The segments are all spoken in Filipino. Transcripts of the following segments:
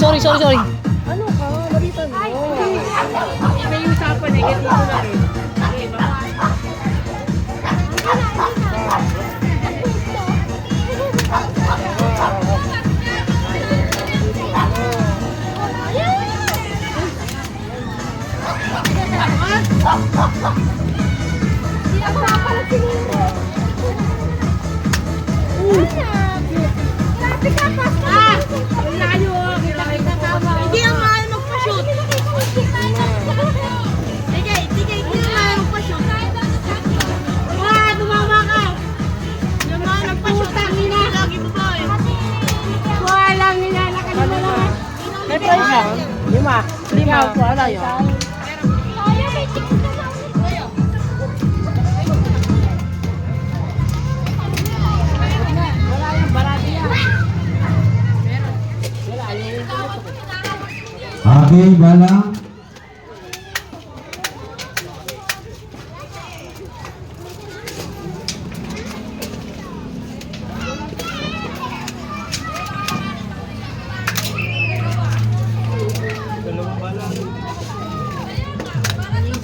sorry. Ano ka? Balitan mo. May usapan eh. Ganito lang eh. Okay, bye. Hindi ang mahal magpa-shoot. Sige, hindi ang mahal magpa-shoot. Wah, tumama ka. Yung mahal magpa-shoot. Tangina. Lagi mo ba eh? Walang nilalakad mo lang. May price yan? 5. 5 po. Ano yun? Okay, balang.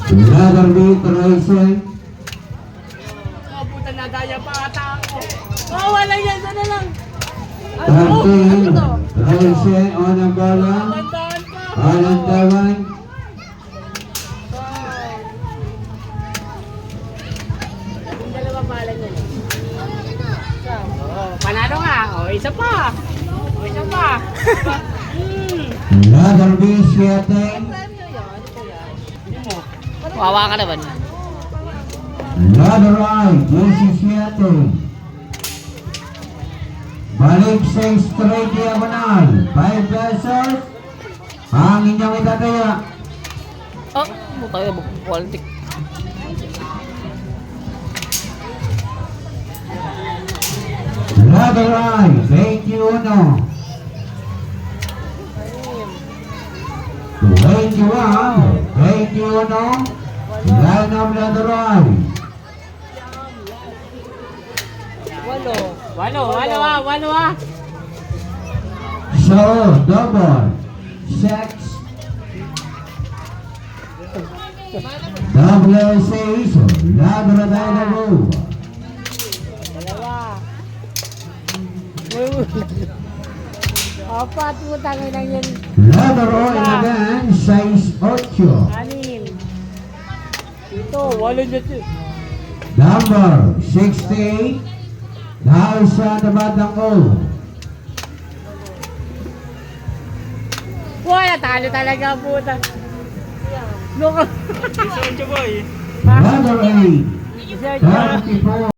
Another beat racing. Puta na daya pa ata ako. Oh, wala yan. Sana lang. 13 racing on ang balang. Tandaan pa. Alan Tawan. Yung dalawa pala niya. Oh, panalo nga. Oh, isa pa. Oh, isa pa. Another beat 7. Hindi mo. Wawa ka naman. Another right, this is 7. Balik sa straight diagonal. 5 pesos. Ang inyong itataya. Oh, tayo politik. Another right, 21. 21. Line of another right. Walo ah. So, double. 6. Double 6. Ladra tayo na go. Dalawa. Apat mo tangin lang yan. Ladra oil again, size 8. 6. Ito, walo dyan. Number 68. Dahil sa nabatang ko. Wala, talo talaga puta. Look. Number 8. Research. 34.